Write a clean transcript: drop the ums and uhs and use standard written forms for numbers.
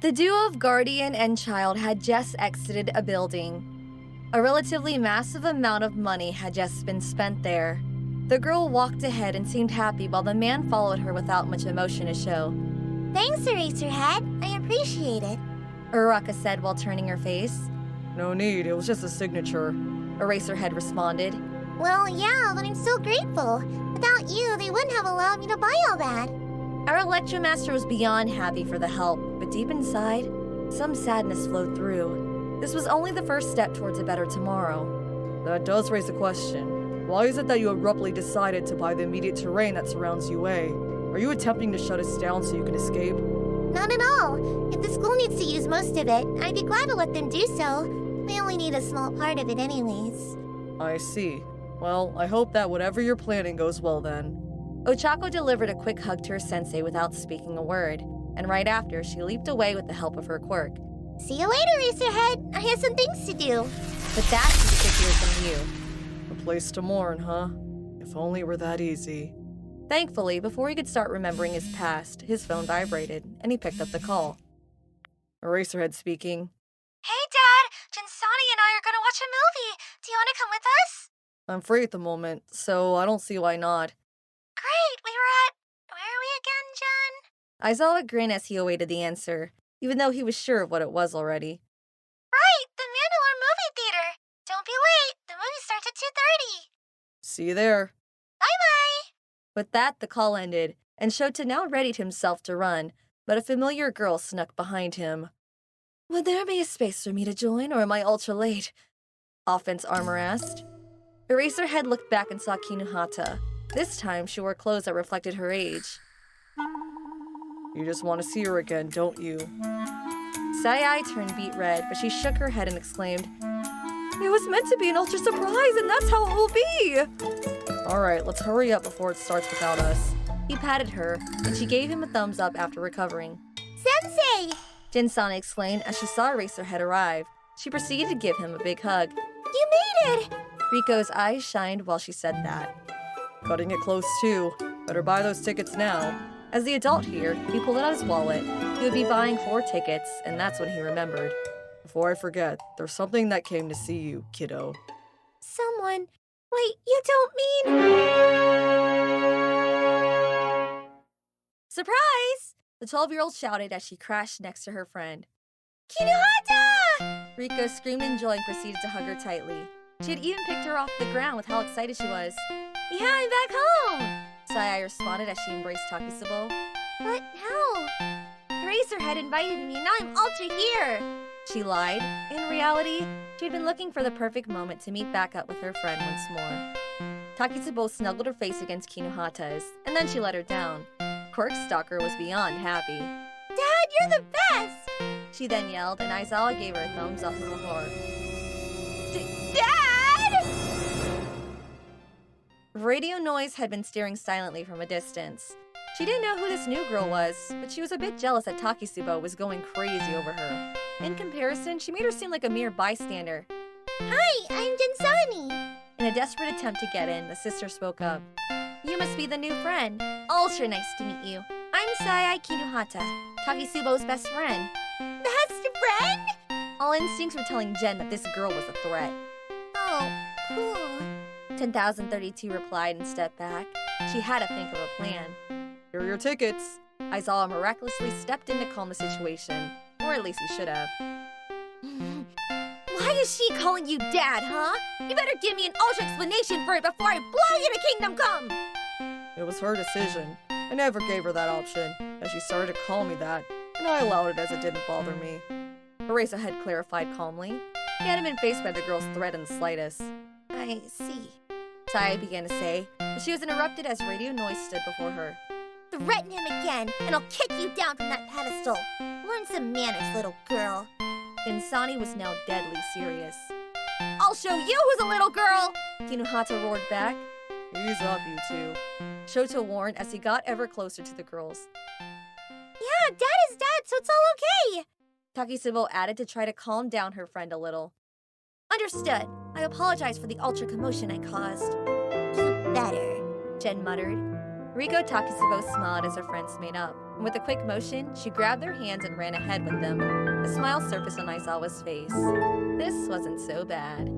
The duo of guardian and child had just exited a building. A relatively massive amount of money had just been spent there. The girl walked ahead and seemed happy while the man followed her without much emotion to show. Thanks, Eraserhead. I appreciate it. Uraraka said while turning her face. No need, it was just a signature. Eraserhead responded. Well, yeah, but I'm still grateful. Without you, they wouldn't have allowed me to buy all that. Our Electromaster was beyond happy for the help, but deep inside, some sadness flowed through. This was only the first step towards a better tomorrow. That does raise a question. Why is it that you abruptly decided to buy the immediate terrain that surrounds UA? Are you attempting to shut us down so you can escape? Not at all. If the school needs to use most of it, I'd be glad to let them do so. We only need a small part of it anyways. I see. Well, I hope that whatever you're planning goes well then. Ochako delivered a quick hug to her sensei without speaking a word, and right after, she leaped away with the help of her quirk. See you later, Eraserhead. I have some things to do. But that she could hear from you. A place to mourn, huh? If only it were that easy. Thankfully, before he could start remembering his past, his phone vibrated, and he picked up the call. Eraserhead speaking. Hey, Dad. Jinsani and I are gonna watch a movie. Do you want to come with us? I'm free at the moment, so I don't see why not. Great. Where are we again, Jun? Aizawa grinned as he awaited the answer, even though he was sure of what it was already. Right, the Mandalore movie theater. Don't be late. The movie starts at 2:30. See you there. Bye-bye. With that, the call ended, and Shota now readied himself to run, but a familiar girl snuck behind him. Would there be a space for me to join, or am I ultra late? Offense Armor asked. Eraserhead looked back and saw Kinuhata. This time, she wore clothes that reflected her age. You just want to see her again, don't you? Sai turned beet red, but she shook her head and exclaimed, It was meant to be an ultra surprise, and that's how it will be! Alright, let's hurry up before it starts without us. He patted her, and she gave him a thumbs up after recovering. Sensei! Jinsani exclaimed as she saw Eraserhead arrive. She proceeded to give him a big hug. You made it! Riko's eyes shined while she said that. Cutting it close too. Better buy those tickets now. As the adult here, he pulled out his wallet. He would be buying 4 tickets, and that's when he remembered. Before I forget, there's something that came to see you, kiddo. Someone... Wait, you don't mean... Surprise! The 12-year-old shouted as she crashed next to her friend. Kinuhata! Riko screamed in joy and proceeded to hug her tightly. She had even picked her off the ground with how excited she was. Yeah, I'm back home! Sai responded as she embraced Takitsubo. But how? Eraserhead invited me, and now I'm ultra here! She lied. In reality, she'd been looking for the perfect moment to meet back up with her friend once more. Takitsubo snuggled her face against Kinuhata's, and then she let her down. Quirk Stalker was beyond happy. Dad, you're the best! She then yelled, and Aizawa gave her a thumbs up from afar. Dad! Radio Noise had been staring silently from a distance. She didn't know who this new girl was, but she was a bit jealous that Takitsubo was going crazy over her. In comparison, she made her seem like a mere bystander. Hi, I'm Jinsani. In a desperate attempt to get in, the sister spoke up. You must be the new friend. Ultra nice to meet you. I'm Sai Kinuhata, Takitsubo's best friend. Best friend? All instincts were telling Jen that this girl was a threat. Oh, cool. 10,032 replied and stepped back. She had to think of a plan. Here are your tickets. Aizawa miraculously stepped in to calm the situation. Or at least he should have. Why is she calling you Dad, huh? You better give me an ultra explanation for it before I blow you to Kingdom Come! It was her decision. I never gave her that option, and she started to call me that, and I allowed it as it didn't bother me. Eraserhead clarified calmly. He hadn't been faced by the girl's threat in the slightest. I see. Sai began to say, but she was interrupted as Radio Noise stood before her. Threaten him again, and I'll kick you down from that pedestal. Learn some manners, little girl. Insani was now deadly serious. I'll show you who's a little girl! Kinuhata roared back. Ease up, you two. Shota warned as he got ever closer to the girls. Yeah, Dad is Dad, so it's all okay! Takitsubo added to try to calm down her friend a little. Understood. I apologize for the ultra commotion I caused. You better. Jen muttered. Riko Takitsubo smiled as her friends made up, and with a quick motion, she grabbed their hands and ran ahead with them. A smile surfaced on Aizawa's face. This wasn't so bad.